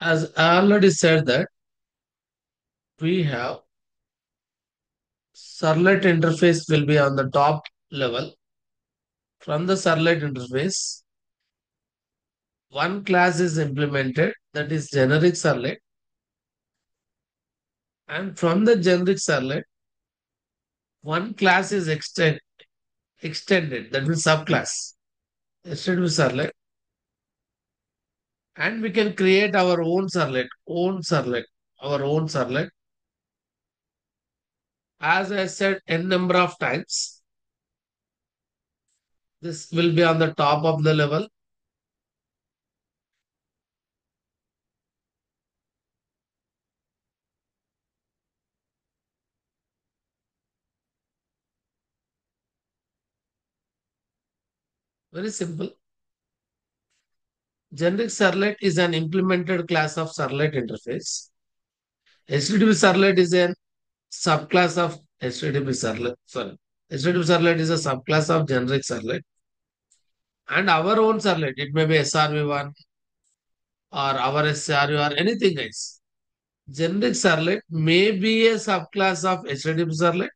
As I already said that we have servlet interface will be on the top level. From the servlet interface, one class is implemented, that is generic servlet. And from the generic servlet, one class is extended, that means subclass, extended with servlet. And we can create our our own servlet. As I said n number of times, this will be on the top of the level. Very simple. Generic servlet is an implemented class of servlet interface. HTTP servlet is a subclass of HTTP servlet. Sorry, HTTP servlet is a subclass of generic servlet. And our own servlet, it may be SRV1 or our SRV or anything else. Generic servlet may be a subclass of HTTP servlet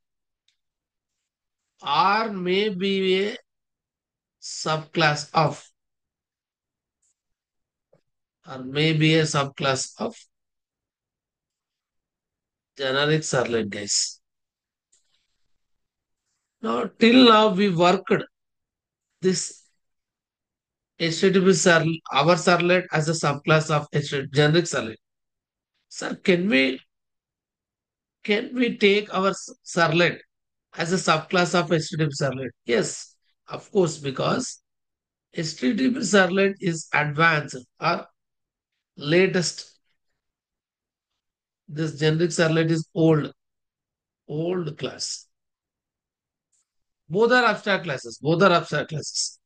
or may be a subclass of or may be a subclass of generic servlet, guys. Now, till now we worked this HTTP servlet, our servlet as a subclass of HTTP generic servlet. Sir, can we take our servlet as a subclass of HTTP servlet? Yes, of course, because HTTP servlet is advanced or latest. This generic servlet is old class. Both are abstract classes. Both are abstract classes.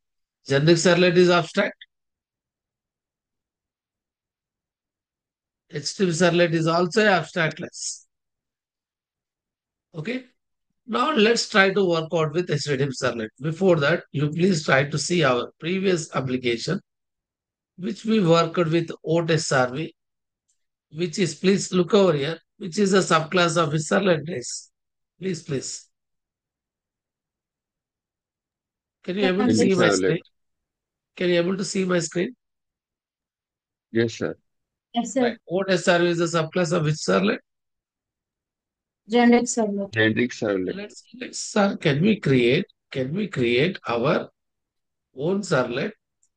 Generic servlet is abstract. HTTP servlet is also an abstract class. Okay. Now let's try to work out with HTTP servlet. Before that, you please try to see our previous application, which we worked with OTSRV, which is, please look over here, which is a subclass of servlet days. Please. Can you able to Generic see Yes, my servlet. screen? Can you able to see my screen? Yes, sir. yes, Right. sir. OTSRV is a subclass of which servlet? Generic servlet. Generic servlet. Can we create our own servlet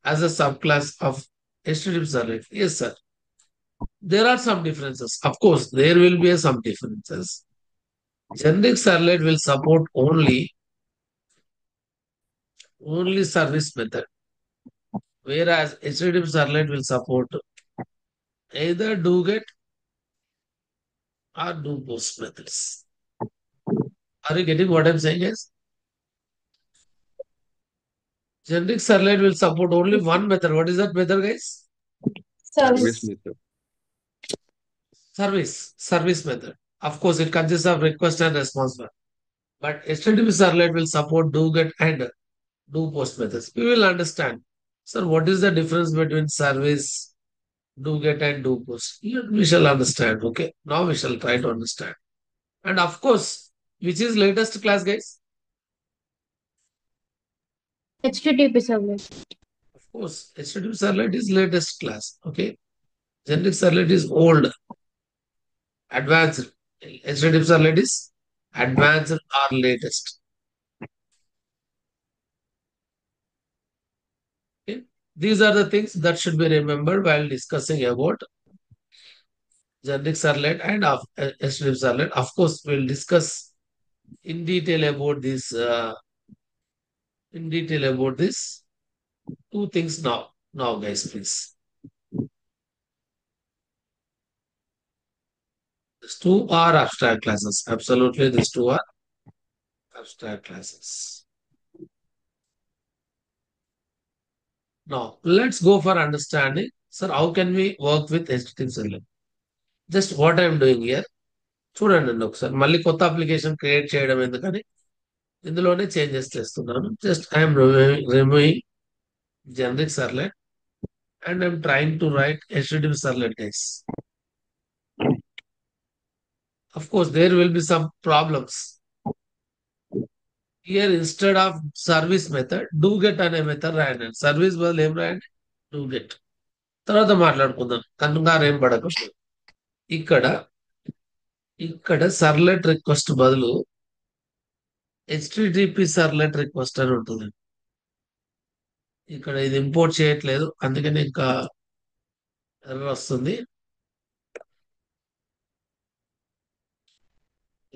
as a subclass of HTTP servlet? Yes, sir. There are some differences. Of course, there will be some differences. Generic servlet will support only service method, whereas HTTP servlet will support either do get or do post methods. Are you getting what I'm saying, guys? Generic servlet will support only Yes, sir. one method. What is that method, guys? Service Service. method. Service method. Of course, it consists of request and response method. But HTTP servlet will support do get and do post methods. We will understand. Sir, what is the difference between service, do get, and do post? We shall understand. Okay. Now we shall try to understand. And of course, which is latest class, guys? HTTP servlet. Of course, HTTP servlet is latest class. Okay. Generic servlet is old, advanced. HTTP servlet is advanced or latest. Okay. These are the things that should be remembered while discussing about generic servlet and HTTP servlet. Of course, we'll discuss in detail about this two things now. Now, guys, please. These two are abstract classes. Absolutely, these two are abstract classes. Now, let's go for understanding. Sir, how can we work with HTTP servlet? Just what I'm doing here. చూడండి ఒకసారి మళ్ళీ కొత్త application create చేయడం ఎందుకని ఇందులోనే changes చేస్తున్నాను. Just I'm removing generic servlet and I'm trying to write HTTP servlet guys. Of course, there will be some problems. Here, instead of service method, do get అనే method రాయండి. Service బదులు ఏం రాయండి? Do get. తర్వాత మాట్లాడుకుందాం. కంగారు ఏం పడకుండా. ఇక్కడ ఇక్కడ సర్లెట్ రిక్వెస్ట్ బదులు హెచ్టిటిపి సర్లెట్ రిక్వెస్ట్ అని ఉంటుంది. ఇక్కడ ఇది ఇంపోర్ట్ చేయట్లేదు, అందుకని ఇంకా ఎర్రర్ వస్తుంది.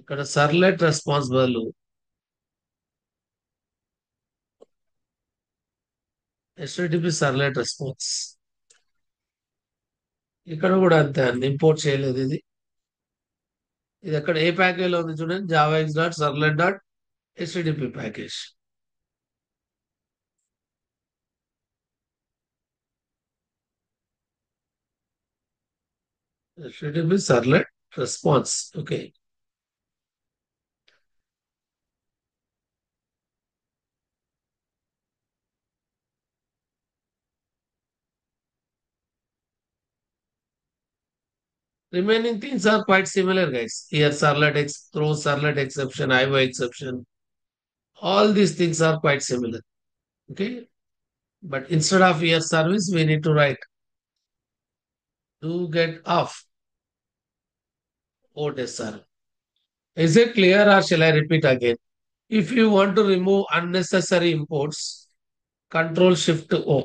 ఇక్కడ సర్లెట్ రెస్పాన్స్ బదులు హెచ్టిటిపి సర్లెట్ రెస్పాన్స్. ఇక్కడ కూడా అంతే అండి, ఇంపోర్ట్ చేయలేదు ఇది. ఇది ఎక్కడ ఏ ప్యాకేజ్ లో ఉంది చూడండి, Java x dot servlet dot HTTP package. HTTP servlet response. Okay. Remaining things are quite similar, guys. Here, servlet throw servlet exception, IO exception. All these things are quite similar. Okay. But instead of here service, we need to write do get off OTSR. Is it clear or shall I repeat again? If you want to remove unnecessary imports, Control Shift O.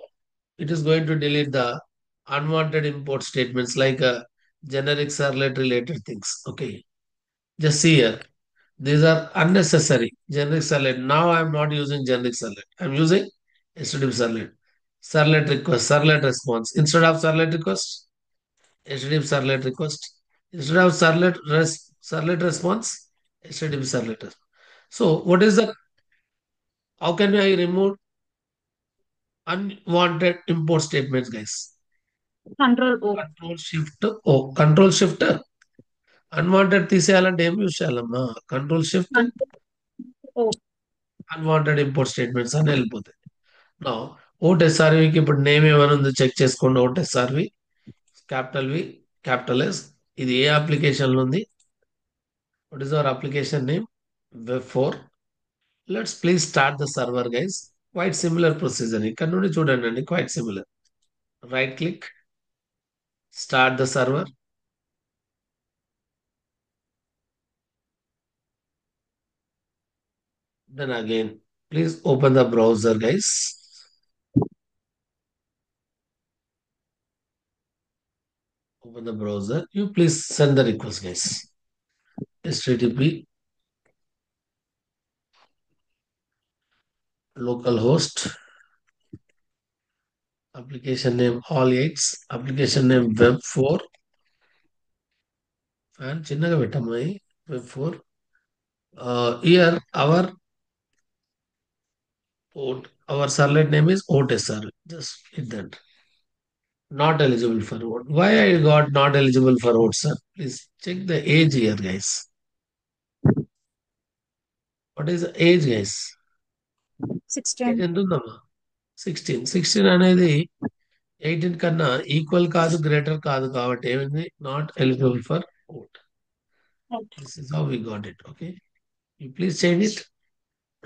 It is going to delete the unwanted import statements like generic servlet related things. Okay. Just see here. These are unnecessary. Generic servlet. Now I am not using generic servlet. I am using HTTP servlet. Servlet request, servlet response. Instead of servlet request, HTTP servlet request. Instead of servlet response, HTTP servlet response. So what is the, how can I remove unwanted import statements, guys? Control O. Control Shift O. Control Shift unwanted తీసేయాలంటే ఏం use చేయాలమ్మా? Control shift O. Unwanted import statements అని వెళ్ళిపోతాయి. నా ఓటెస్ఆర్వికి ఇప్పుడు name ఏమైనా ఉందో check చేసుకోండి. ఓటెస్ఆర్వి క్యాపిటల్ వి క్యాపిటల్ ఎస్. ఇది ఏ అప్లికేషన్ లో ఉంది? What is hour application name? Web4. Let's please start the server guys. Quiet similar procedure. ఇక్కడ నుండి చూడండి అండి, quiet similar. Right click, start the server. Then again, please open the browser, guys. Open the browser. You please send the request, guys. HTTP localhost, application name all8, application name web4, and చిన్నగా పెట్టమ్మాయి web4. Here our servlet name is OTSR. Just hit that. Not eligible for vote. Why I got not eligible for vote, sir? Please check the age here, guys. What is the age, guys? 16. ఎంత ఉందమ్మా? 16. 16 అనేది 18 కన్నా equal కాదు, greater కాదు, కాబట్టి ఏమైంది? Not eligible for vote. This is how we got it. Okay, you please change it.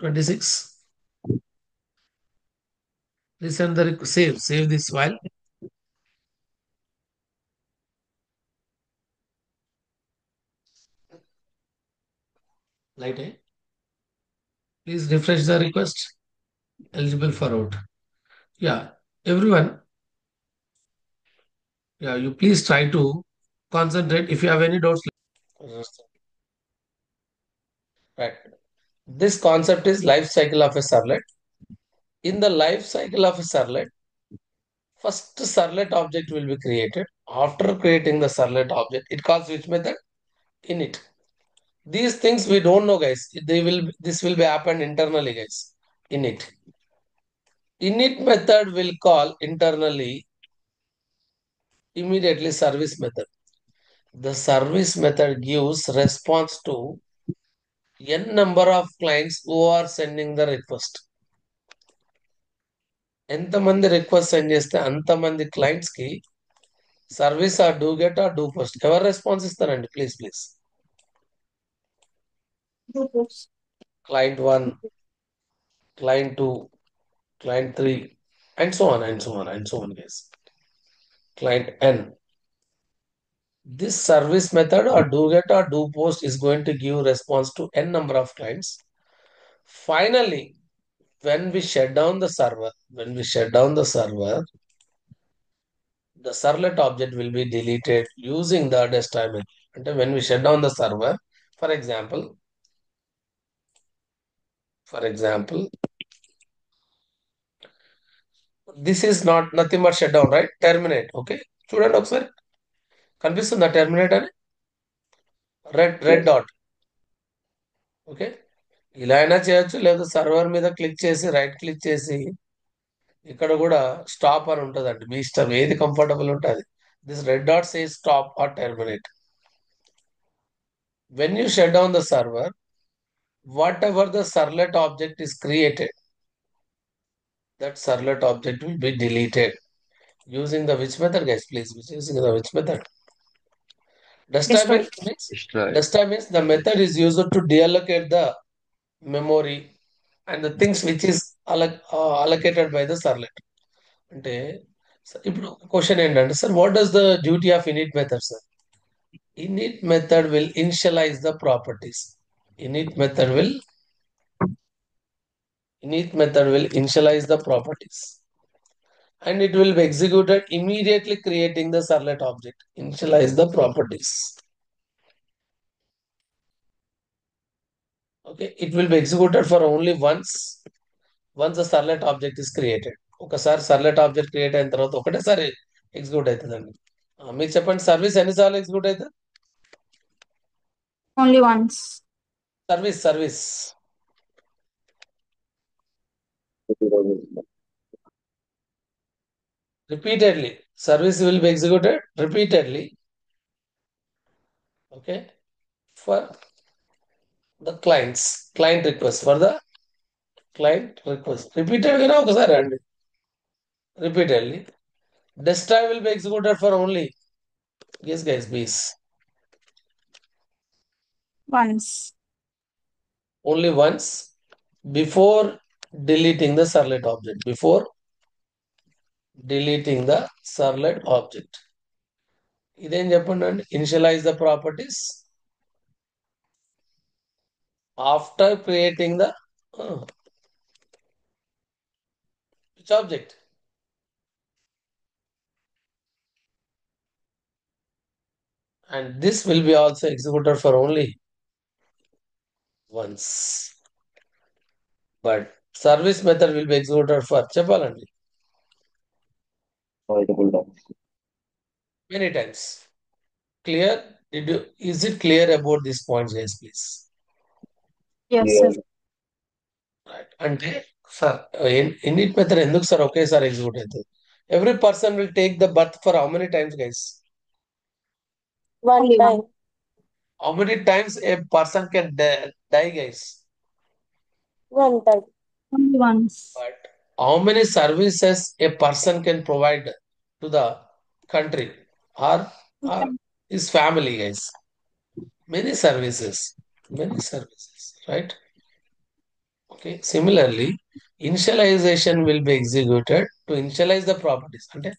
26. Resend the save this file. Light, eh? Please refresh the request. Eligible for out. Yeah, everyone. Yeah, you please try to concentrate. If you have any doubts, right. This concept is life cycle of a servlet. In the life cycle of a servlet, first servlet object will be created. After creating the servlet object, it calls which method? Init. These things we don't know, guys. This will be happened internally, guys. Init. Init method will call internally immediately service method. The service method gives response to n number of clients who are sending the request. ఎంతమంది request send చేస్తే అంతమంది clients కి service ఆ do get ఆ do post ఎవరు response ఇస్తారండి? Please Do post. Client 1, client 2, client 3, and so on and so on and so on, guys. Client n. This service method or do get or do post is going to give response to n number of clients. Finally, when we shut down the server, the servlet object will be deleted using the desktop method. And when we shut down the server, for example, this is not nothing but shutdown, right? Terminate. Okay. చూడండి ఒకసారి కనిపిస్తుందా terminate అని red Yes. Dot. Okay, ఇలా అయినా చేయొచ్చు, లేదా server మీద click చేసి రైట్ క్లిక్ చేసి ఇక్కడ కూడా స్టాప్ అని ఉంటుందండి. మీ ఇష్టం ఏది కంఫర్టబుల్ ఉంటుంది. This red dot says stop or terminate. When you shut down the server, whatever the servlet object is created, that servlet object will be deleted using the which method, guys? Please, using the which method? Desktop Destroy. means Destroy. desktop means the method is used to deallocate the memory and the things which is allocated by the servlet. అంటే ఇప్పుడు question ఏంటంటే, sir what does the duty of init method? Sir init method will initialise the properties. init method will initialize the properties and it will be executed immediately, creating the servlet object. Initialize the properties. Okay, it will be executed for only once the servlet object is created. ఒకసారి సర్లెట్ object create అయిన తర్వాత ఒకటేసారి execute అవుతుందండి. మీరు చెప్పండి, service ఎన్నిసార్లు execute అవుతుంది? Only once. Service repeatedly. Service will be executed repeatedly. Okay, for the client request, for the client request repeated గా ఒకసారి అండి, repeatedly. Desktop will be executed for only, yes guys, please, Once. only once before deleting the servlet object. ఇదేం చెప్పండి అండి, initialise the properties after creating the which object? And this will be also executed for only once. But service method will be executed for చెప్పాలండి Multiple times. many times. Clear? Is it clear about these points, guys, please? Yes, Yeah. sir. Right. అంటే sir init method ఎందుకు sir ఒకేసారి execute అవుతుంది? Every person will take the birth for how many times, guys? One Only time. How many times a person can die, guys? One time. Only once. But how many services a person can provide to the country or his family, guys? Many services, right? Okay, similarly, initialization will be executed to initialize the properties. అంటే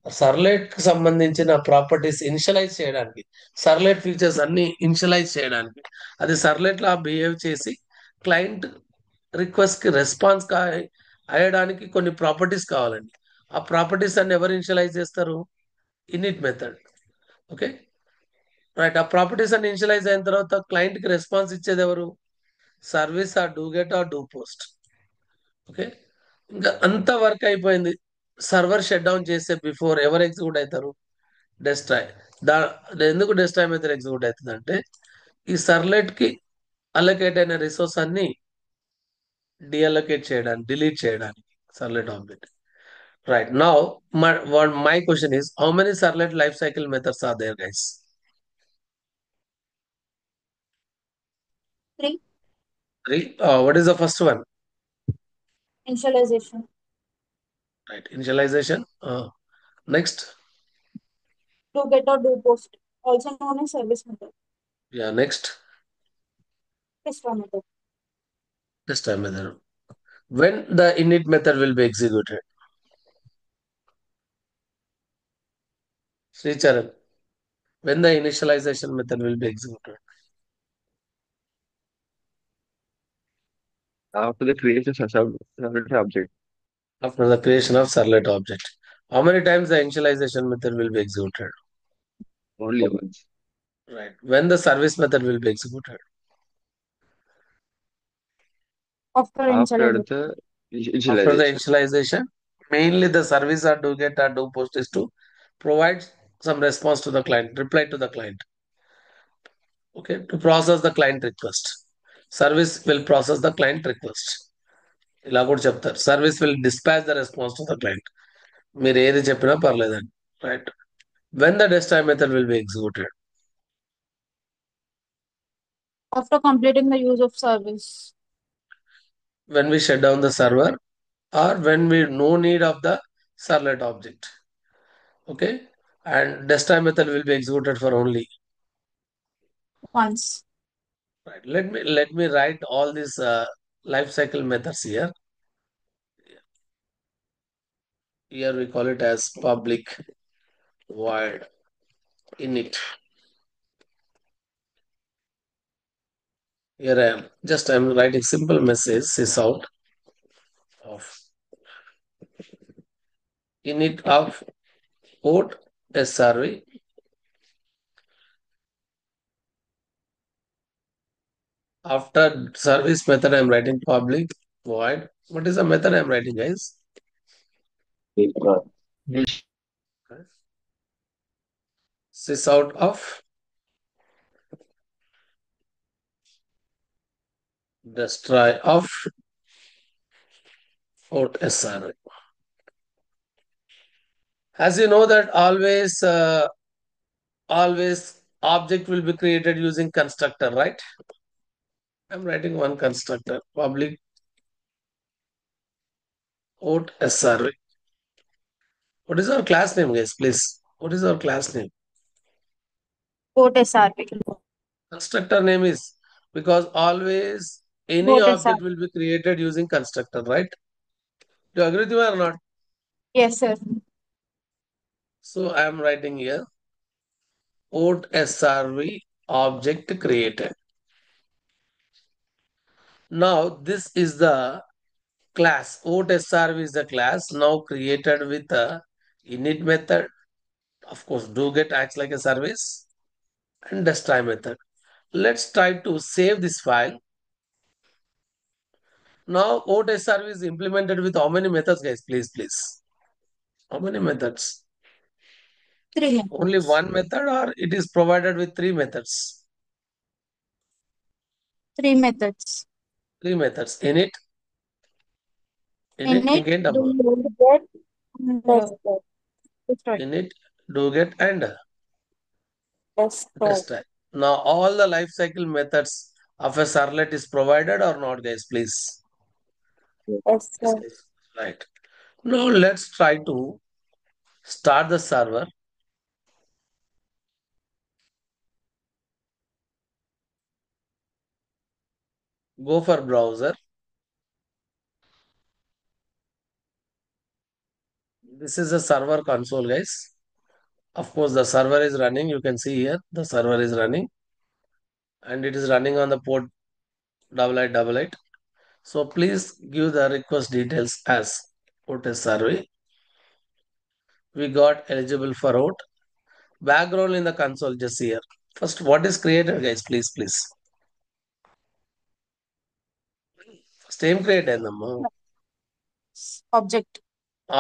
సర్లెట్ కి సంబంధించిన properties initialise చేయడానికి, సర్లెట్ features అన్ని initialise చేయడానికి, అది సర్లెట్ లా behave చేసి client request కి response అయ్యడానికి కొన్ని ప్రాపర్టీస్ కావాలండి. ఆ ప్రాపర్టీస్ అన్ని ఎవరు ఇనిషియలైజ్ చేస్తారు? In it method. Okay, right. ఆ ప్రాపర్టీస్ అన్ని ఇనిషియలైజ్ అయిన తర్వాత క్లయింట్ కి రెస్పాన్స్ ఇచ్చేది ఎవరు? సర్వీస్ ఆ డూ గెట్ ఆ డూ పోస్ట్. ఓకే, ఇంకా అంత వర్క్ అయిపోయింది. సర్వర్ షట్ డౌన్ చేసే బిఫోర్ ఎవరు ఎగ్జిక్యూట్ అవుతారు? డెస్ట్రాయ్. దా ఎందుకు డెస్ట్రాయ్ మెథడ్ ఎగ్జిక్యూట్ అవుతుంది అంటే, ఈ సర్లెట్ కి అలొకేట్ అయిన రిసోర్స్ అన్ని డిఅలొకేట్ చేయడానికి, డిలీట్ చేయడానికి servlet object. Right now my question is, how many servlet life cycle methods are there, guys? 3. 3. What is the first one? Initialization. Right. Initialization. Next. Do get or do post, also known as service method. Yeah, next. History method. This time method. When the init method will be executed? Sri Charan. When the initialization method will be executed? After the creation of servlet object, After the creation of servlet object. How many times the initialization method will be executed? only once. Right. When the service method will be executed? After After initialization. the After the initialization. initialization, mainly the service or do get or do post is to provide some response to the client, reply to the client. Okay, to process the client request. Service will process the client request. ఇలా కూడా చెప్తారు. Service will dispatch the response to the client. మీరు ఏది చెప్పినా పర్లేదండి. Right. When the destroy method will be executed? After completing the use of service. When we shut down the server or when we no need of the servlet object. Okay, and desktop method will be executed for only. Once. Right. Let me write all these life cycle methods here. Here we call it as public void init. Here I'm writing simple message sysout of init of port SRV. After service method, I'm writing public void. What is the method I'm writing, guys? Sysout of destroy of port SRV. As you know that always object will be created using constructor, right? I'm writing one constructor, public port SRV. What is our class name, guys? Please. What is our class name? Port SRP. Constructor name is because always any Port object SRP. will be created using constructor, right? Do you agree with me or not? Yes, sir. So I am writing here port SRV object created. Now this is the class. Port SRV is the class now created with the init method. Of course, do get acts like a service and destroy method. Let's try to save this file. Now port SRV is implemented with how many methods, guys? Please. How many methods? 3 methods. Only one method or it is provided with 3 methods? 3 methods. 3 methods. Init, Init, ఇంకేంటమ్మా? do get, and Destroy. destroy. Init, do get and Destroy. destroy. Now all the life cycle methods of a servlet is provided or not, guys? Please. Destroy. Right. Now let's try to start the server. Go for browser. This is a server console, guys. Of course, the server is running. You can see here the server is running and it is running on the port 8888. So please give the request details as port SRV. We got eligible for out. Background in the console just here. First, what is created, guys? Please. First, ఏం create అయిందమ్మా? Object.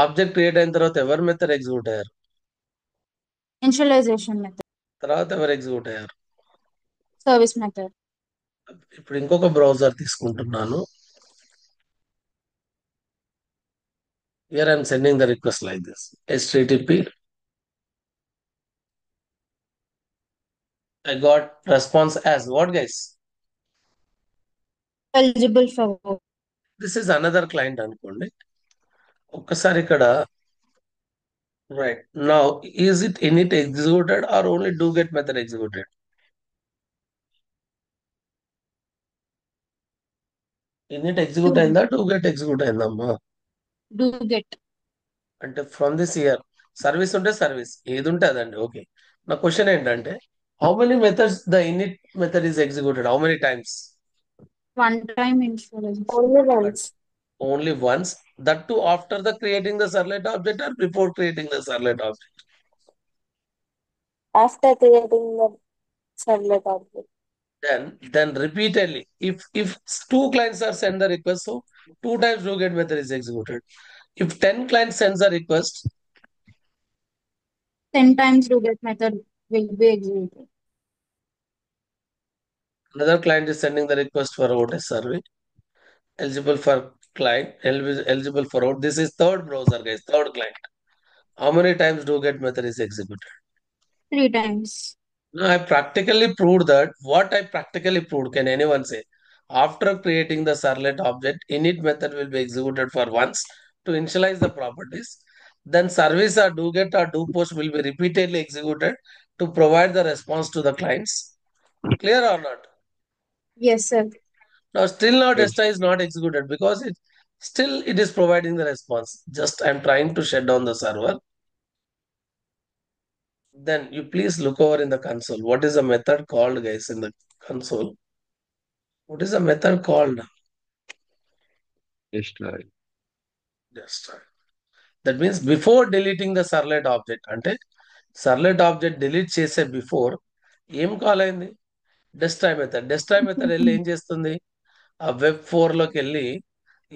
Object create అయిన తర్వాత ఎవరి method execute అయ్యారు? Initialization method. తర్వాత ఎవరు execute అయ్యారు? Service method. ఇప్పుడు ఇంకొక బ్రౌజర్ తీసుకుంటున్నాను. Here I'm sending the request like this. HTTP. I got response as what, guys? Eligible for vote. This is another client అనుకోండి. ఒక్కసారి ఇక్కడ right now is it init executed or only do get method executed? init execute అయిందా do get execute అయిందమ్మా? Do get. అంటే from this year service ఉంటే service ఏది ఉంటే అదండి. ఓకే, నా క్వశ్చన్ ఏంటంటే how many methods the init method is executed, how many times? One time installation. Only once. Only once, that too after the creating the servlet object or before creating the servlet object? After creating the servlet object. Then repeatedly, if two clients are send the request, so two times do get method is executed. If 10 clients sends a request, 10 times do get method will be executed. another client is sending the request for OTS survey, eligible for client, eligible for out. This is third browser, guys, third client. How many times do get method is executed? 3 times. No, I practically proved that. What I practically proved, can anyone say? After creating the servlet object, init method will be executed for once to initialize the properties. Then service or do get or do post will be repeatedly executed to provide the response to the clients. Clear or not? Yes, sir. Now, still now Yes. Desta is not executed because it is providing the response. Just I'm trying to shut down the server. Then you please look over in the console. What is the method called, guys, in the console? What is the method called? Destroy. Destroy. That means before deleting the servlet object, అంటే servlet object delete చేసే before ఏం call అయింది? Destroy method. Destroy method వెళ్ళి ఏం చేస్తుంది? ఆ web 4 లోకి వెళ్ళి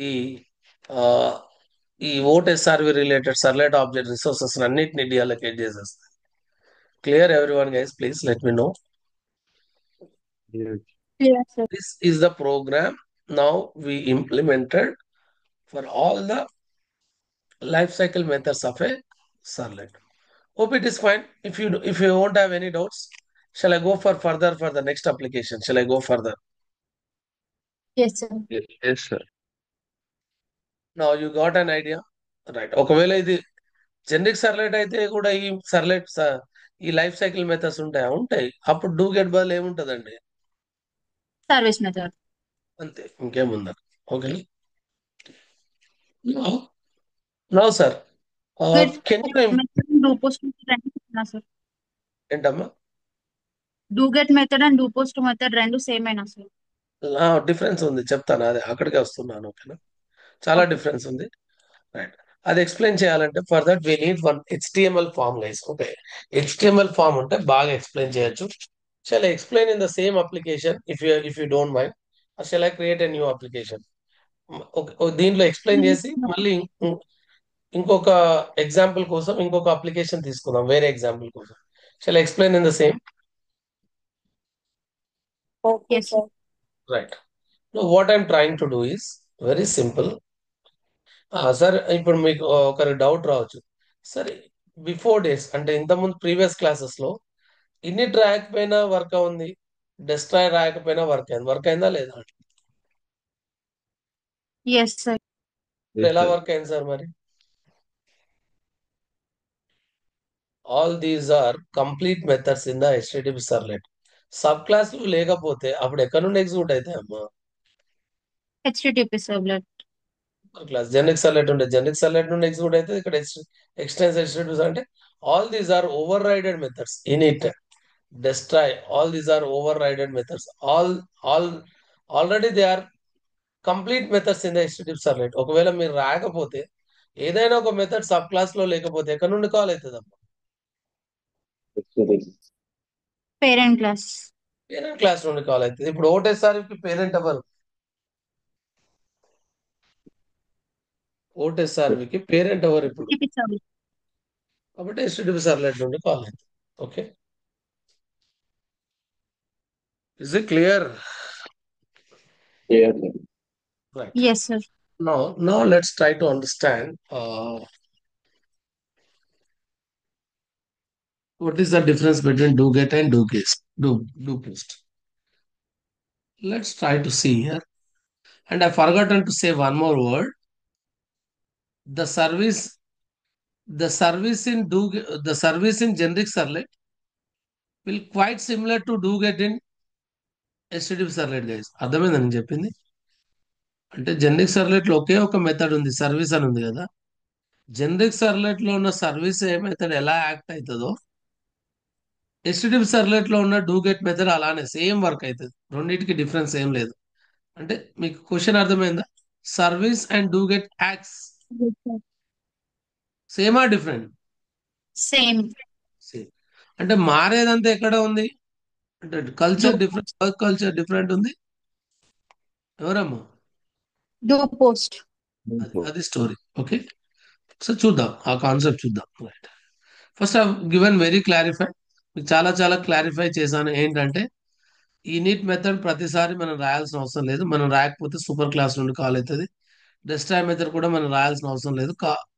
ఈ ఆ, ఈ ఓటెస్ఆర్వి రిలేటెడ్ సర్లెట్ ఆబ్జెక్ట్ రిసోర్సెస్ అన్నిటిని డిఅలొకేట్ చేసేస్తుంది. Clear everyone guys? Please let me know. Yes. Yes, sir. This is the program now we implemented for all the life cycle methods of a servlet. Hope it is fine. If you won't have any doubts, shall I go further for the next application? Shall I go further? Yes, sir. Yes. Yes, sir. Now you got an idea, right? ఒకవేళ ఇది generic సర్లెట్ అయితే కూడా ఈ సర్లెట్ ఈ life cycle methods ఉంటాయా? ఉంటాయి. అప్పుడు do get బదులు ఏముంటదండి? Service method. అంతే, ఇంకేముందా? Okay. No sir, Get can you method and do post method రెండు sir. ఏంటమ్మా? Do get method and do post method రెండు సేమ్ అయినా సార్. డిఫరెన్స్ ఉంది, చెప్తాను. అదే అక్కడికే వస్తున్నాను. ఓకేనా? చాలా Okay. డిఫరెన్స్ ఉంది. రైట్, అది ఎక్స్ప్లెయిన్ చేయాలంటే for that we need one HTML form, guys. Okay, HTML form ఉంటే బాగా ఎక్స్ప్లెయిన్ చేయొచ్చు. Shall I explain in the same application if you don't mind, shall I create a new application? దీంట్లో explain చేసి మళ్ళీ ఇంకొక example కోసం ఇంకొక application తీసుకుందాం, వేరే ఎగ్జాంపుల్ కోసం. Shall I explain in the same? Okay, Yes, sir. Right. What I'm trying to do is very simple. Sir, ఇప్పుడు మీకు ఒకరి డౌట్ రావచ్చు. సరే, బిఫోర్ డేస్ అంటే ఇంతకుముందు ప్రీవియస్ క్లాసెస్ లో ఇన్నిట్ రాయకపోయినా వర్క్ ఉంది, డెస్ట్రాయ్ రాయకపోయినా వర్క్ అయిందా లేదా? yes, sir. Yes, ఎలా sir. వర్క్ అయింది సార్ మరి? All these are complete methods in the HTTP servlet. Sub క్లాసులు లేకపోతే అప్పుడు ఎక్కడ నుండి ఎగ్జిక్యూట్ అవుతాయి అమ్మా? HTTP servlet. Class generic servlet ఉంటే జెనరిక్ సర్లెట్ నుండి ఎగ్జిక్యూట్ అయితే ఇక్కడ ఎక్స్టెన్స్ HTTP అంటే all these are overrided methods. Init, destroy, all these are overridden methods. All already they are complete methods in the HTTP సర్లెట్. ఒకవేళ మీరు రాకపోతే ఏదైనా ఒక మెథడ్ సబ్ క్లాస్ లో లేకపోతే ఎక్కడ నుండి కాల్ అవుతుందమ్మా? Parent class. పేరెంట్ క్లాస్ నుండి కాల్ అవుతుంది. ఇప్పుడు ఒకటేసారికి పేరెంట్ ఎవరు? ఒకటేసారికి పేరెంట్ ఎవరు ఇప్పుడు? HTTP servlet. కాబట్టి HTTP సర్లెట్ నుండి కాల్ అవుతుంది. Okay, is it clear? Yes, sir. Right. Yes, sir. Now let's try to understand what is the difference between do get and do post. Let's try to see here. And I've forgotten to say one more word. the service the service in do the service in generic servlet will quite similar to do get in HTTP servlet guys. అర్థమైందా నేను చెప్పింది? అంటే generic servlet లో ఒకే ఒక method ఉంది, service అని ఉంది కదా. జనరిక్ సర్వ్లెట్ లో ఉన్న సర్వీస్ ఏ మెథడ్ ఎలా యాక్ట్ అవుతుందో HTTP సర్వ్లెట్ లో ఉన్న డూ గెట్ మెథడ్ అలానే సేమ్ వర్క్ అవుతుంది. రెండింటికి డిఫరెన్స్ ఏం లేదు. అంటే మీకు క్వశ్చన్ అర్థమైందా? Service and do get acts Yes, sir. సేమా డిఫరెంట్? Same. సేమ్. అంటే మారేదంతా ఎక్కడ ఉంది అంటే culture Do different, work culture different ఉంది. ఎవరమ్మా? do post. అది స్టోరీ. ఓకే, సో చూద్దాం, ఆ కాన్సెప్ట్ చూద్దాం. Right, first I given very clarify, మీకు చాలా చాలా క్లారిఫై చేశాను. ఏంటంటే ఈ నీట్ మెథడ్ ప్రతిసారి మనం రాయాల్సిన అవసరం లేదు. మనం రాయకపోతే సూపర్ క్లాస్ నుండి కాల్ అవుతుంది. డెస్ట్రాయ్ మెథడ్ కూడా మనం రాయాల్సిన అవసరం లేదు.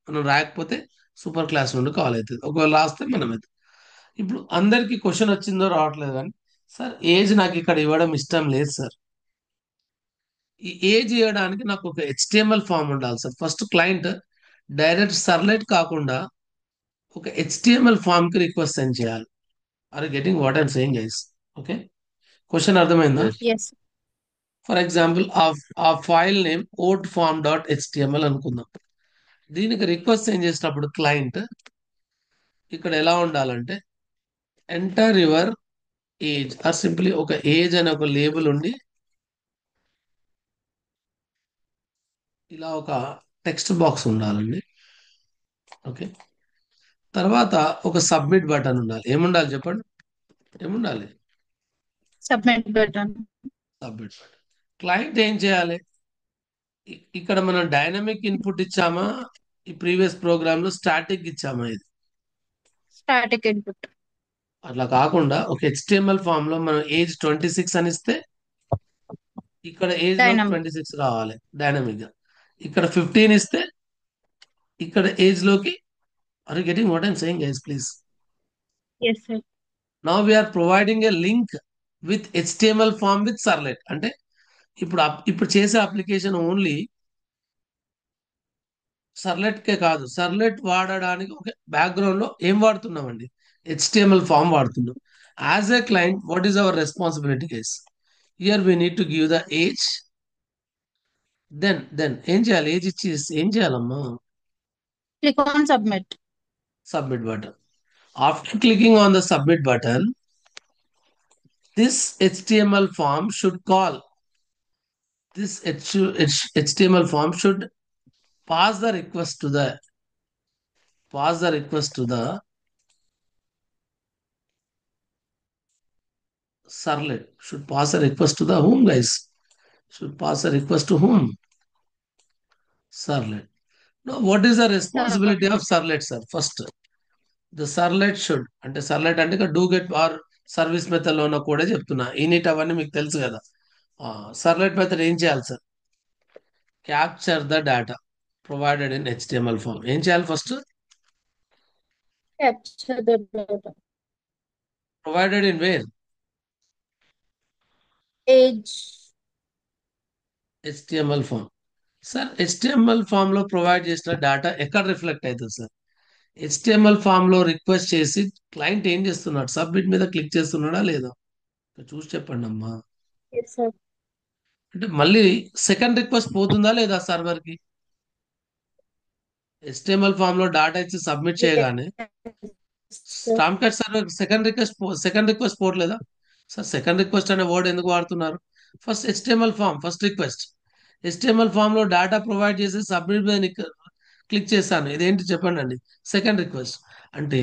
మనం రాయకపోతే సూపర్ క్లాస్ నుండి కాల్ అవుతుంది. ఒకవేళ రాస్తే మన మెథడ్. ఇప్పుడు అందరికి క్వశ్చన్ వచ్చిందో రావట్లేదు కానీ, సార్ ఏజ్ నాకు ఇక్కడ ఇవ్వడం ఇష్టం లేదు సార్. ఈ ఏజ్ ఇవ్వడానికి నాకు ఒక HTML ఫామ్ ఉండాలి sir. First client direct servlet కాకుండా ఒక HTML ఫామ్ కి రిక్వెస్ట్ సెండ్ చేయాలి. Are getting what I'm saying guys? Okay, question అర్థమైందా? Yes. Yes. ఫర్ ఎగ్జాంపుల్ ఆ file name vote form dot HTML అనుకుందాం. దీనికి రిక్వెస్ట్ సెండ్ చేసినప్పుడు క్లయింట్ ఇక్కడ ఎలా ఉండాలంటే enter your age or simply ఒక ఏజ్ అనే ఒక లేబుల్ ఉండి ఇలా ఒక టెక్స్ట్ బాక్స్ ఉండాలండి. ఓకే, తర్వాత ఒక సబ్మిట్ బటన్ ఉండాలి. ఏముండాలి చెప్పండి? ఏముండాలి? Submit button. Submit button. Client ఏం చేయాలి? ఇక్కడ మనం డైనమిక్ ఇన్పుట్ ఇచ్చామా, ఈ ప్రీవియస్ ప్రోగ్రామ్ లో స్టాటిక్ ఇచ్చామా? ఇది Static input. అట్లా కాకుండా ఒక HTML ఫామ్ లో మనం ఏజ్ 26 అని ఇస్తే ఇక్కడ ఏజ్ లో Dynamic. 26 రావాలి డైనమిక్ గా. ఇక్కడ 15 ఇస్తే ఇక్కడ ఏజ్ లోకి. Are you getting what I'm saying guys please? Yes, sir. Now we are providing a link with HTML form with servlet. అంటే ఇప్పుడు చేసే అప్లికేషన్ ఓన్లీ సర్లెట్ కే కాదు, సర్లెట్ వాడడానికి ఒక బ్యాక్గ్రౌండ్ లో ఏం వాడుతున్నామండి? HTML ఫామ్ వాడుతున్నాం. As a client what is our responsibility guys? Here we need to give the age. Then ఏం చేయాలి? ఏజ్ ఇచ్చి ఏం చేయాలమ్మా? Click on submit. Submit button. After clicking on the submit button, this HTML form should call. This HTML form should pass the request to the servlet. Should pass a request to the whom, guys? Should pass a request to whom? Servlet. Now, what is the responsibility of servlet, sir? First, the servlet should అంటే సర్లెట్ అంటే do get or service method లో ఉన్న కూడా చెప్తున్నా. In it అవన్నీ మీకు తెలుసు కదా. సర్లెట్ మెథడ్ ఏం చేయాలి sir? Capture the data provided in HTML form. ఏం చేయాలి first? Capture the data. Provided in where? Age. HTML form. Sir HTML form లో ప్రొవైడ్ చేసిన డేటా ఎక్కడ రిఫ్లెక్ట్ అవుతుంది సార్? HTML ఫామ్ లో రిక్వెస్ట్ చేసి క్లయింట్ ఏం చేస్తున్నాడు? సబ్మిట్ మీద క్లిక్ చేస్తున్నాడా లేదా? చూసి చెప్పండి అమ్మా. Yes, sir. అంటే మళ్ళీ సెకండ్ రిక్వెస్ట్ పోతుందా లేదా సర్వర్ కి? HTML ఫామ్ లో డాటా ఇచ్చి సబ్మిట్ చేయగానే Yes, sir. స్టాంప్యాడ్ సర్వర్ సెకండ్ రిక్వెస్ట్ పోవట్లేదా సార్? సెకండ్ రిక్వెస్ట్ అనే వర్డ్ ఎందుకు వాడుతున్నారు? First HTML form, first request. HTML form లో డేటా ప్రొవైడ్ చేసి సబ్మిట్ మీద క్లిక్ చేశాను, ఇదేంటి చెప్పండి అండి? Second request. అంటే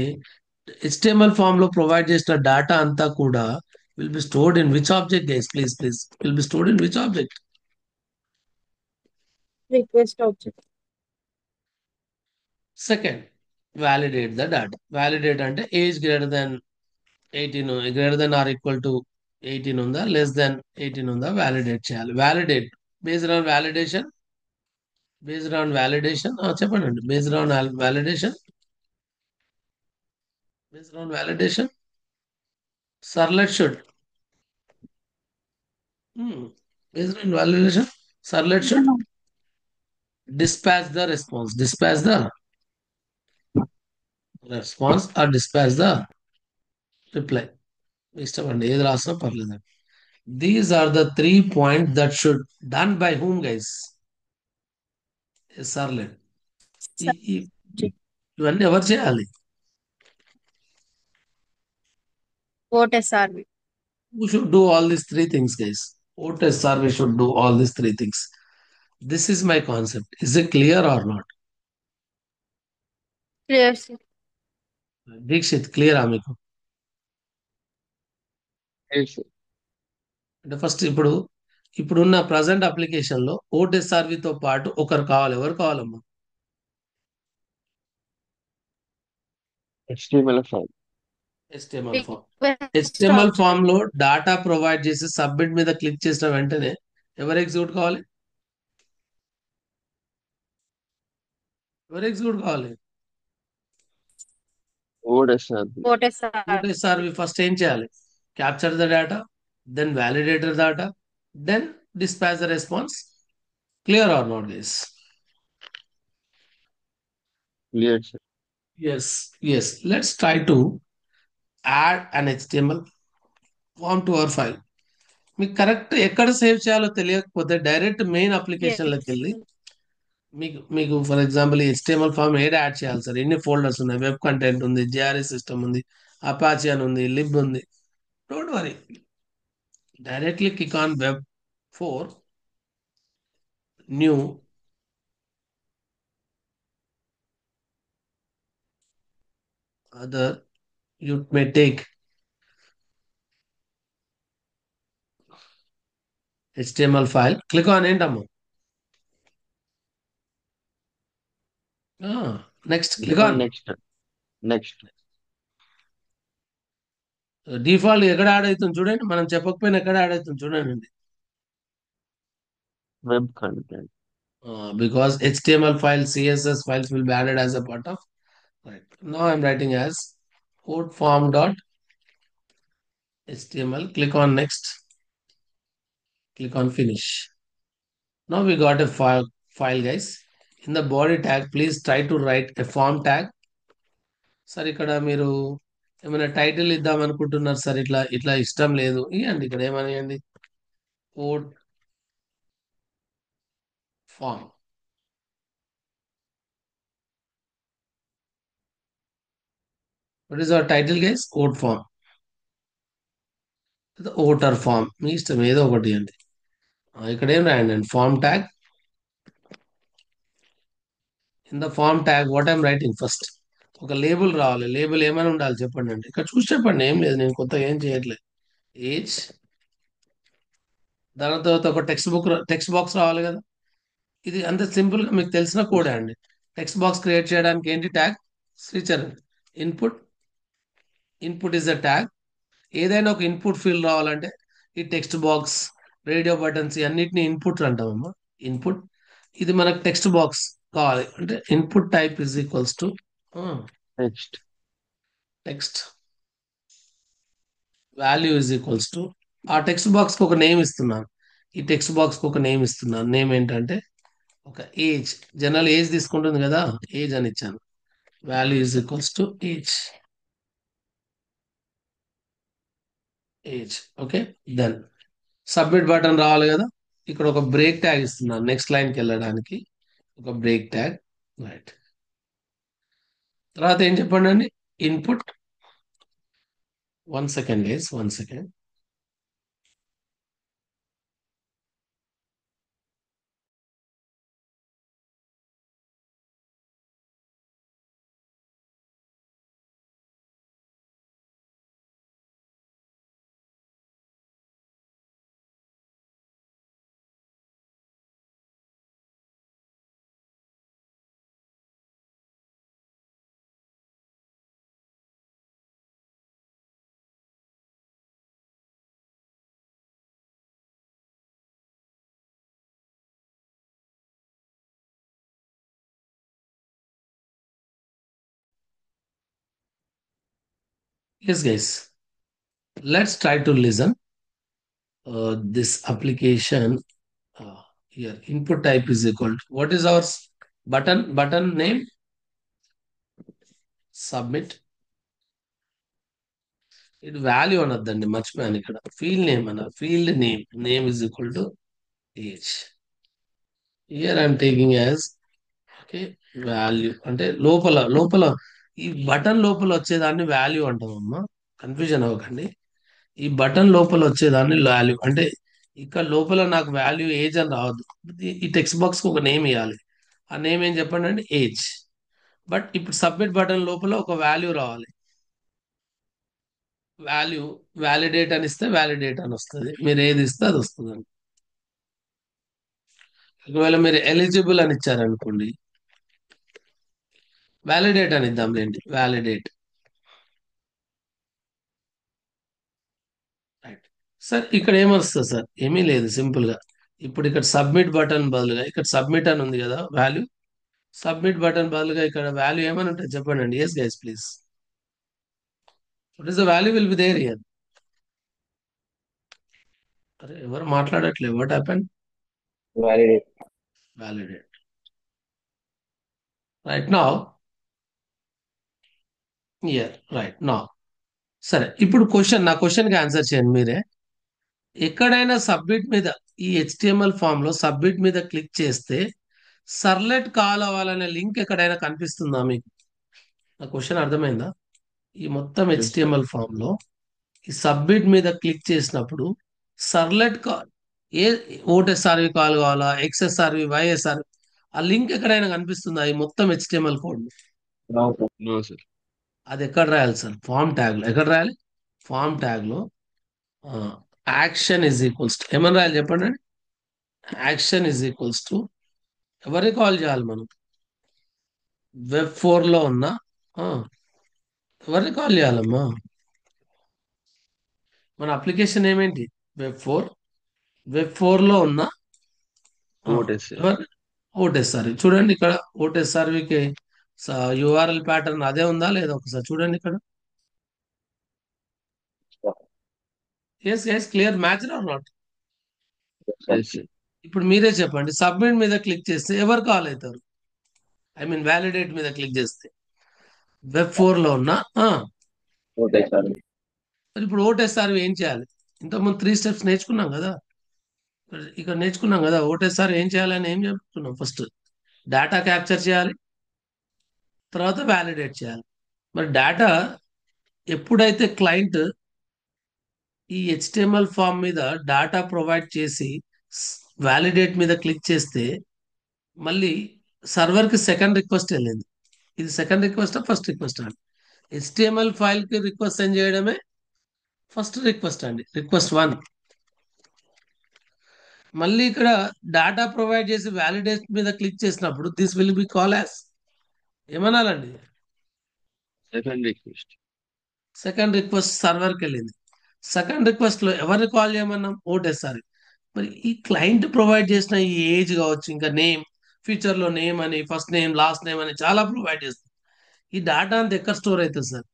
HTML ఫామ్ లో ప్రొవైడ్ చేసిన డేటా అంతా కూడా will be stored in which object guys? Please will be stored in which object? Request object. Second, validate the data. Validate అంటే age greater than 18, greater than or equal to 18 ఉందా, less than 18 ఉందా, validate చేయాలి. Validate based on validation. చెప్పండి అండి. Based on validation servlet should based on validation servlet should dispatch the response. Dispatch the response or dispatch the reply. ఇష్టపడండి ఏది రాసినా పర్లేదు. These are the 3 points that should done by whom, guys? సర్లే. ఇవన్నీ ఎవరు చేయాలి? What SRV? Who should do all these 3 things, guys? What a survey should do all these 3 things. This is my concept. Is it clear or not? Clear, sir. Dixit క్లియరా మీకు? Yes, sir. అంటే first ఇప్పుడున్న present application లో ఓటెస్ఆర్వితో పాటు ఒకరు కావాలి. ఎవరు కావాలమ్మా? HTML file. HTML form. Request HTML option. Form లో డాటా ప్రొవైడ్ చేసి సబ్మిట్ మీద క్లిక్ చేసిన వెంటనే ఎవరు ఎగ్జిక్యూట్ కావాలి? ఎవరు ఎగ్జిక్యూట్ కావాలి? What SRV. What SRV? ఓటెస్ఆర్వి ఫస్ట్ ఏం చేయాలి? Capture the data, then validator data, then dispatch the response. Clear or not, guys? Clear, sir. Yes. Let's try to add an HTML form to our file. మీకు correct ఎక్కడ save చేయాలో తెలియకపోతే direct main అప్లికేషన్లోకి వెళ్ళి Yes. మీకు for example ఈ HTML form ఏడ add చేయాలి sir? ఎన్ని ఫోల్డర్స్ ఉన్నాయి? వెబ్ కంటెంట్ ఉంది, JRE సిస్టమ్ ఉంది, అపాచీ అని ఉంది, లిబ్ ఉంది. Don't worry, directly click on web 4 new other. You may take HTML file, click on ఏంటమ్మా? Next click on. Next. Default ఎక్కడ యాడ్ అవుతుంది చూడండి, మనం చెప్పకపోయినా ఎక్కడ యాడ్ అవుతుంది చూడండి. Web content. Because HTML files, CSS files will be added as a part of. Right. Now I'm writing as code form dot HTML. Click on next. Click on finish. Now we got a file, guys. In the body tag, please try to write a form tag. Sir ఇక్కడ మీరు ఏమైనా title ఇద్దాం అనుకుంటున్నారు sir, ఇట్లా ఇష్టం లేదు ఇవ్వండి. ఇక్కడ ఏమనియండి? Code form. What is our title, guys? Code form. Voter form మీ ఇష్టం ఏదో ఒకటి అండి. ఇక్కడ ఏం రాయండి అండి? Form tag. In the form tag what I'm writing first? ఒక లేబుల్ రావాలి. లేబుల్ ఏమైనా ఉండాలి చెప్పండి అండి. ఇక్కడ చూసి చెప్పండి, ఏం లేదు, నేను కొత్తగా ఏం చేయట్లేదు. ఏజ్, దాని తర్వాత ఒక టెక్స్ట్ బాక్స్ రావాలి కదా. ఇది అంత సింపుల్ గా మీకు తెలిసిన కోడే అండి. టెక్స్ట్ బాక్స్ క్రియేట్ చేయడానికి ఏంటి tag? Sricharan, input is a tag. ఏదైనా ఒక ఇన్పుట్ ఫీల్డ్ రావాలంటే ఈ టెక్స్ట్ బాక్స్, రేడియో బటన్స్ అన్నిటిని ఇన్పుట్ అంటామమ్మా. ఇన్పుట్. ఇది మనకు టెక్స్ట్ బాక్స్ కావాలి అంటే input type is equals to text value is equals to ఆ టెక్స్ట్ బాక్స్ కి ఒక నేమ్ ఇస్తున్నాను. ఈ టెక్స్ట్ బాక్స్ కి ఒక నేమ్ ఇస్తున్నాను. నేమ్ ఏంటంటే ఒక ఏజ్. జనరల్ ఏజ్ తీసుకుంటుంది కదా, ఏజ్ అని ఇచ్చాను. Value is equals to age. Okay, then submit button రావాలి కదా. ఇక్కడ ఒక బ్రేక్ ట్యాగ్ ఇస్తున్నాను నెక్స్ట్ లైన్కి వెళ్ళడానికి. ఒక బ్రేక్ ట్యాగ్. రైట్. తర్వాత ఏం చెప్పండి అండి? Input. 1 second, guys, 1 second. Yes, guys. Let's try to listen this application. here input type is equal to what is our button name? Submit. ఇది వాల్యూ అనొద్దండి, మర్చిపోయాను ఇక్కడ. ఫీల్డ్ నేమ్ అన్నారు. Field name is equal to age. Here I'm taking as okay value అంటే లోపల ఈ button లోపల వచ్చేదాన్ని value అంటామమ్మా, confusion అవ్వకండి. ఈ బటన్ లోపల వచ్చేదాన్ని వాల్యూ అంటే ఇక్కడ లోపల నాకు వాల్యూ ఏజ్ అని రావద్దు. ఈ టెక్స్ట్ బాక్స్ కి ఒక నేమ్ ఇవ్వాలి. ఆ నేమ్ ఏం చెప్పండి అండి, ఏజ్. బట్ ఇప్పుడు సబ్మిట్ బటన్ లోపల ఒక వాల్యూ రావాలి. వాల్యూ వ్యాలిడేట్ అని ఇస్తే వ్యాలిడేట్ అని వస్తుంది. మీరు ఏది ఇస్తే అది వస్తుంది అండి. ఒకవేళ మీరు ఎలిజిబుల్ అని ఇచ్చారనుకోండి, వ్యాలిడేట్ అని ఇద్దాంలేండి, వ్యాలిడేట్. రైట్ సార్, ఇక్కడ ఏమొస్తుంది సార్? ఏమీ లేదు, సింపుల్ గా. ఇప్పుడు ఇక్కడ సబ్మిట్ బటన్ బదులుగా ఇక్కడ సబ్మిట్ అని ఉంది కదా వాల్యూ. సబ్మిట్ బటన్ బదులుగా ఇక్కడ వాల్యూ ఏమని ఉంటుంది చెప్పండి అండి. Yes guys please. What is the value will be there here? అరే ఎవరు మాట్లాడట్లేదు. What happen? Validate. Validate. Right now here, right now. సరే, ఇప్పుడు నా క్వశ్చన్ కి ఆన్సర్ చేయండి మీరే. ఎక్కడైనా సబ్మిట్ మీద, ఈ HTML ఫామ్ లో సబ్మిట్ మీద క్లిక్ చేస్తే సర్లెట్ కాల్ అవ్వాలనే లింక్ ఎక్కడైనా కనిపిస్తుందా మీకు? నా క్వశ్చన్ అర్థమైందా? ఈ మొత్తం Yes, sir. HTML ఫామ్ లో ఈ సబ్మిట్ మీద క్లిక్ చేసినప్పుడు సర్లెట్ కాల్, ఏ ఓఎస్ఆర్వి కాల్ కావాలా, XSRV, YSRV, ఆ లింక్ ఎక్కడైనా కనిపిస్తుందా ఈ మొత్తం HTML code? No, sir. No, sir. అది ఎక్కడ రాయాలి సార్? ఫామ్ ట్యాగ్ లో. ఎక్కడ రాయాలి? ఫామ్ ట్యాగ్ లో యాక్షన్ ఇస్ ఈక్వల్స్ టు ఏమని రాయాలి చెప్పండి. యాక్షన్ ఇస్ ఈక్వల్స్ టు ఎవరికి కాల్ చేయాలి మనం? వెబ్ 4 లో ఉన్న ఎవరిని కాల్ చేయాలమ్మా? మన అప్లికేషన్ ఏమేంటి? వెబ్ 4 లో ఉన్న Notice, sir. ఎవరు? ఓటెస్ఆర్వి. చూడండి ఇక్కడ ఓటెస్ఆర్వికి URL ప్యాటర్న్ అదే ఉందా లేదా ఒకసారి చూడండి ఇక్కడ. Yes clear, match or not? Yes, sir. ఇప్పుడు మీరే చెప్పండి. సబ్మిట్ మీద క్లిక్ చేస్తే ఎవరు కాల్ అవుతారు? ఐ మీన్ వ్యాలిడేట్ మీద క్లిక్ చేస్తే వెబ్ 4 లో ఉన్న Notice, sir. మరి ఇప్పుడు ఓటెస్ఆర్వి ఏం చేయాలి? ఇంతకుముందు 3 స్టెప్స్ నేర్చుకున్నాం కదా. ఇక్కడ నేర్చుకున్నాం కదా ఓటెస్ఆర్ ఏం చేయాలని. ఏం చెప్తున్నాం? ఫస్ట్ డేటా క్యాప్చర్ చేయాలి, తర్వాత వ్యాలిడేట్ చేయాలి. మరి డేటా ఎప్పుడైతే క్లయింట్ ఈ HTML ఫామ్ మీద డేటా ప్రొవైడ్ చేసి వ్యాలిడేట్ మీద క్లిక్ చేస్తే మళ్ళీ సర్వర్ కి సెకండ్ రిక్వెస్ట్ వెళ్ళింది. ఇది సెకండ్ రిక్వెస్ట్ ఫస్ట్ రిక్వెస్ట్ అండి? HTML ఫైల్ కి రిక్వెస్ట్ సెండ్ చేయడమే ఫస్ట్ రిక్వెస్ట్ అండి, రిక్వెస్ట్ 1. మళ్ళీ ఇక్కడ డేటా ప్రొవైడ్ చేసి వ్యాలిడేట్ మీద క్లిక్ చేసినప్పుడు this will be call as ఏమనాలండి? Second request. సెకండ్ రిక్వెస్ట్ సర్వర్కి వెళ్ళింది. సెకండ్ రిక్వెస్ట్ లో ఎవరిని కాల్ చేయమన్నాం? ఓటెస్ఆర్. మరి ఈ క్లయింట్ ప్రొవైడ్ చేసిన ఈ ఏజ్ కావచ్చు, ఇంకా నేమ్, ఫ్యూచర్ లో నేమ్ అని, ఫస్ట్ నేమ్, లాస్ట్ నేమ్ అని చాలా ప్రొవైడ్ చేస్తుంది. ఈ డేటా అంతా ఎక్కడ స్టోర్ అవుతుంది సార్?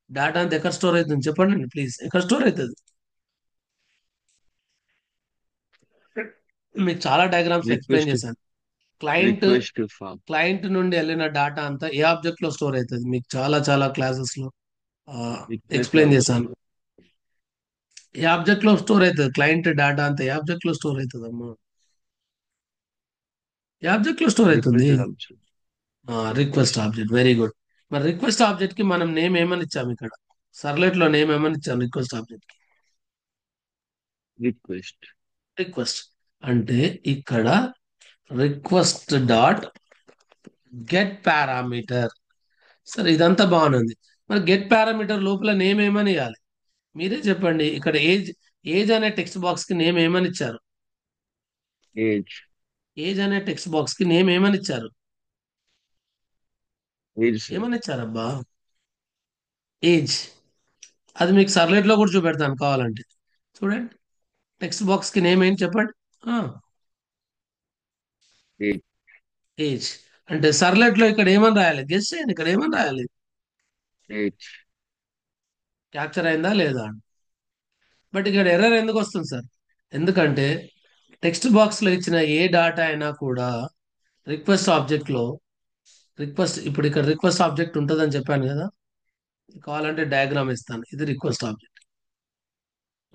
డేటా అంతా ఎక్కడ స్టోర్ అవుతుంది చెప్పండి ప్లీజ్. ఎక్కడ స్టోర్ అవుతుంది? మీకు చాలా డయాగ్రామ్స్ ఎక్స్ప్లెయిన్ Request, చేశాను. Client request to form. Client నుండి వెళ్ళిన డేటా అంతా ఏ ఆబ్జెక్ట్ లో స్టోర్ అవుతుంది? మీకు చాలా క్లాసెస్ లో Request ఎక్స్ప్లెయిన్ object. చేశాను. ఏ ఆబ్జెక్ట్ లో స్టోర్ అవుతుంది? క్లయింట్ డేటా అంతా ఏ ఆబ్జెక్ట్ లో స్టోర్ అవుతుంది అమ్మా? ఏ ఆబ్జెక్ట్ లో స్టోర్ అవుతుంది? Request object. Request object. Very good. మరి రిక్వెస్ట్ ఆబ్జెక్ట్ కి మనం నేమ్ ఏమని ఇచ్చాము? ఇక్కడ సర్లెట్ లో నేమ్ ఏమని ఇచ్చాము రిక్వెస్ట్ ఆబ్జెక్ట్ కి? Request. రిక్వెస్ట్ అంటే ఇక్కడ రిక్వెస్ట్ డాట్ గెట్ పారామీటర్. సరే, ఇదంతా బాగుంది. మరి గెట్ పారామీటర్ లోపల నేమ్ ఏమని ఇవ్వాలి? మీరే చెప్పండి. ఇక్కడ ఏజ్ అనే టెక్స్ట్ బాక్స్ కి నేమ్ ఏమని ఇచ్చారు? Age. ఏజ్ అనే టెక్స్ట్ బాక్స్ కి నేమ్ ఏమని ఇచ్చారు? Age, sir. ఏమని ఇచ్చారబ్బా? ఏజ్. అది మీకు సర్లెట్ లో కూడా చూపెడతాను కావాలంటే. చూడండి, టెక్స్ట్ బాక్స్ కి నేమ్ ఏంటి చెప్పండి? Age. ఏజ్. అంటే సర్లెట్ లో ఇక్కడ ఏమని రాయాలి? గెస్ చేయండి, ఇక్కడ ఏమని రాయాలి? Age. క్యాప్చర్ అయిందా లేదా? బట్ ఇక్కడ ఎర్రర్ ఎందుకు వస్తుంది సార్? ఎందుకంటే టెక్స్ట్ బాక్స్ లో ఇచ్చిన ఏ డాటా అయినా కూడా రిక్వెస్ట్ ఆబ్జెక్ట్ లో ఇప్పుడు ఇక్కడ రిక్వెస్ట్ ఆబ్జెక్ట్ ఉంటుందని చెప్పాను కదా. కావాలంటే డయాగ్రామ్ ఇస్తాను. ఇది రిక్వెస్ట్ ఆబ్జెక్ట్.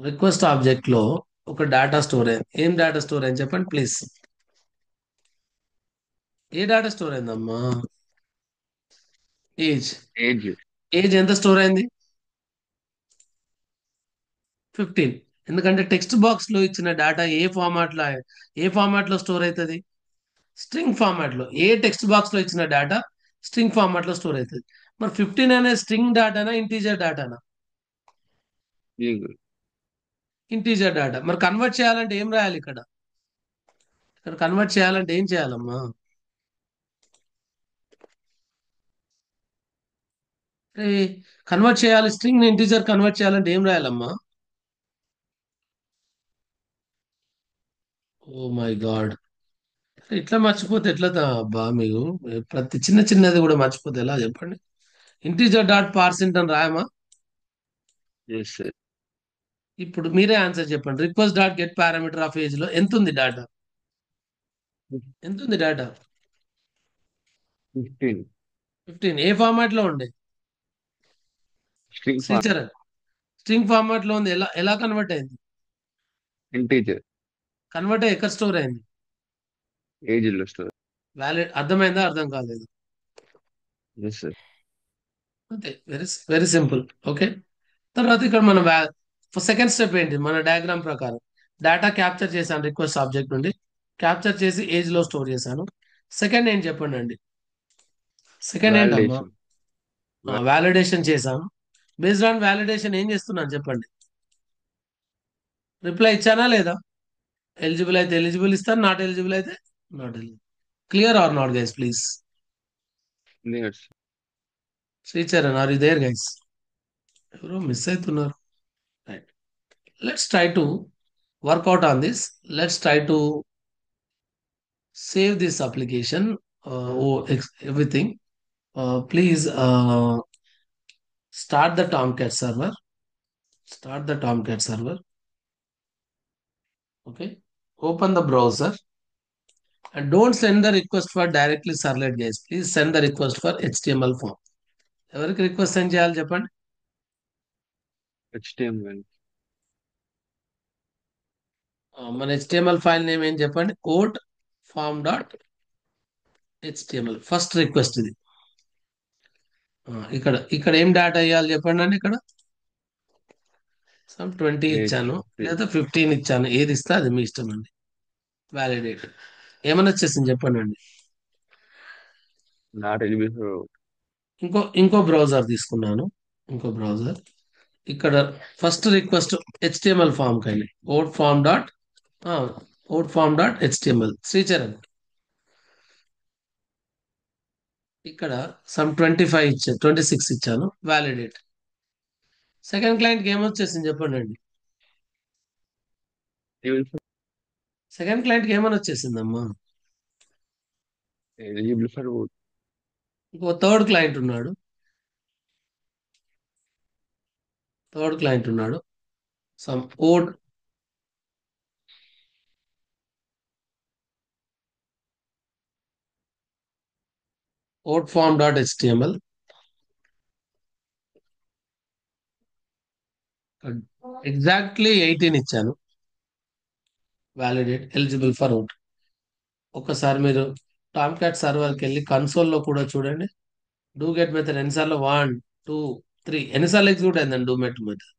రిక్వెస్ట్ ఆబ్జెక్ట్ లో ఒక డేటా స్టోర్ అయింది. ఏం డేటా స్టోర్ అయింది చెప్పండి ప్లీజ్. ఏ డేటా స్టోర్ అయిందమ్మా? ఏజ్. ఏజ్. ఏజ్ ఎంత స్టోర్ అయింది? 15. ఎందుకంటే టెక్స్ట్ బాక్స్ లో ఇచ్చిన డేటా ఏ ఫార్మాట్ లో స్టోర్ అవుతుంది? స్ట్రింగ్ ఫార్మాట్ లో. ఏ టెక్స్ట్ బాక్స్ లో ఇచ్చిన డేటా స్ట్రింగ్ ఫార్మాట్ లో స్టోర్ అవుతుంది. మరి 15 అనే స్ట్రింగ్ డేటానా ఇంటీజర్ డేటానా? Integer data. మరి కన్వర్ట్ చేయాలంటే ఏం రాయాలి ఇక్కడ? ఇక్కడ కన్వర్ట్ చేయాలంటే ఏం చేయాలమ్మా? కన్వర్ట్ చేయాలి, స్ట్రింగ్ ఇంటీజర్ కన్వర్ట్ చేయాలంటే ఏం రాయాలమ్మా? ఓ మై గాడ్, ఇట్లా మర్చిపోతే ఎట్లా అబ్బా మీకు? ప్రతి చిన్న చిన్నది కూడా మర్చిపోతే ఎలా చెప్పండి? ఇంటీజర్ డాట్ పార్సింట్ అని రాయమా? Yes sir. ఇప్పుడు మీరే ఆన్సర్ చెప్పండి. Request dot get parameter of age లో ఎంత ఉంది డేటా? ఎంత ఉంది డేటా? 15. 15. ఏ ఫార్మాట్ లో ఉండే? String form. Sricharan, string format లో ఉంది. ఎలా ఎలా కన్వర్ట్ అయింది? ఇంటీజర్. కన్వర్ట్ అయ్యి ఎక్కడ స్టోర్ అయింది? ఏజ్ లో స్టోర్. వ్యాలిడ్. అర్థమైందా? అర్థం కాలేదు? Yes sir. అంతే. Very very simple. ఓకే. తర్వాత ఇక్కడ మనం సెకండ్ స్టెప్ ఏంటి? మన డయాగ్రామ్ ప్రకారం డేటా క్యాప్చర్ చేశాను రిక్వెస్ట్ ఆబ్జెక్ట్ నుండి. క్యాప్చర్ చేసి ఏజ్ లో స్టోర్ చేశాను. సెకండ్ ఏంటి చెప్పండి అండి? సెకండ్ ఏంటమ్మా? వాలిడేషన్. వ్యాలిడేషన్ చేశాను. బేస్డ్ ఆన్ వ్యాలిడేషన్ ఏం చేస్తున్నాను చెప్పండి? రిప్లై ఇచ్చానా లేదా? ఎలిజిబుల్ అయితే ఎలిజిబుల్ ఇస్తాను, నాట్ ఎలిజిబుల్ అయితే not eligible. Clear or not guys please? Clear. Sricharan, are you there guys? ఎవరో మిస్ అవుతున్నారు. Right. Let's try to work out on this. Let's try to save this application. Everything. Please start the Tomcat server. Start the Tomcat server. Okay. Open the browser and don't send the request for directly servlet, guys. Please send the request for HTML form. ఎవరికి request send చేయాలి చెప్పండి? HTML. మన HTML file name ఏం చెప్పండి? Code form dot HTML. First request ఇది. ఇక్కడ ఇక్కడ ఏం డేటా ఇవ్వాలి చెప్పండి అండి? ఇక్కడ సమ్ 20 ఇచ్చాను, లేదా 15 ఇచ్చాను. ఏది ఇస్తే అది మీ ఇష్టం అండి. వ్యాలిడేట్ ఏమని వచ్చేసింది చెప్పండి అండి? Not eligible. ఇంకో బ్రౌజర్ తీసుకున్నాను. ఇంకో బ్రౌజర్. ఇక్కడ ఫస్ట్ రిక్వెస్ట్ HTML ఫామ్ కండి. outform.html. శ్రీచరణ్, ఇక్కడ సమ్ 26 ఇచ్చాను. వ్యాలిడేట్. సెకండ్ క్లయింట్కి ఏమొచ్చేసింది చెప్పండి అండి? సెకండ్ క్లయింట్కి ఏమని వచ్చేసిందమ్మా? Eligible for vote. ఇంకో థర్డ్ క్లయింట్ ఉన్నాడు. Some code outform.html. ఎగ్జాక్ట్లీ 18 ఇచ్చాను. వ్యాలిడేట్. Eligible for out. ఒకసారి మీరు టామ్ క్యాట్ సర్వర్కి వెళ్ళి కన్సోల్లో కూడా చూడండి. డూ గెట్ మెథడ్ ఎన్నిసార్లు? 1 2 3 ఎన్నిసార్లు ఎగ్జిక్యూట్ అయిందండి do get method?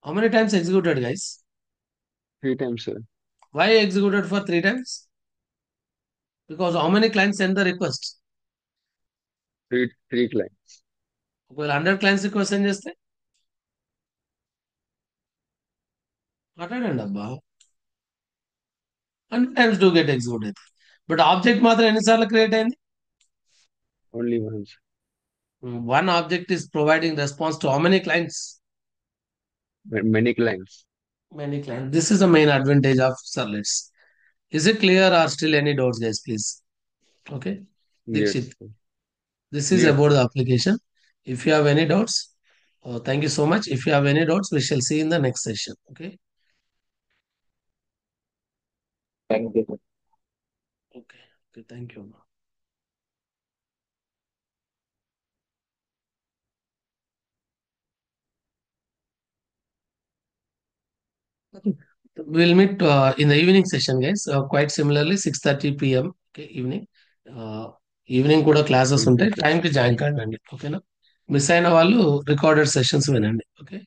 How many times executed guys? 3 times sir. Why executed for 3 times? Because how many clients send the request? 3 clients. ఒకవేళ 100 clients request send చేస్తే మాట్లాడండి అబ్బా. 100 times డూ గెట్ ఎగ్జిక్యూట్ అయితే. But object మాత్రం ఎన్నిసార్లు create అయింది? Only once. One object is providing response to how many clients? Many clients. Many clients. This is the main advantage of servlets. Is it clear or still any doubts, guys, please? Okay. Yes. Dikshit, Sir. this is Yes. about the application. If you have any doubts, thank you so much. If you have any doubts, we shall see in the next session. Okay. Thank you. Okay okay thank you అమ్మా. We'll meet in the evening session, guys. Quite similarly, 6:30 p.m. Okay, evening. Evening కూడా classes Okay, ఉంటాయి, sir. టైంకి join కాండి. ఓకేనా? Miss అయిన వాళ్ళు recorded sessions వినండి. Okay,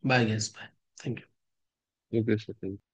bye guys, bye. Thank you. Okay, sir. Thank you.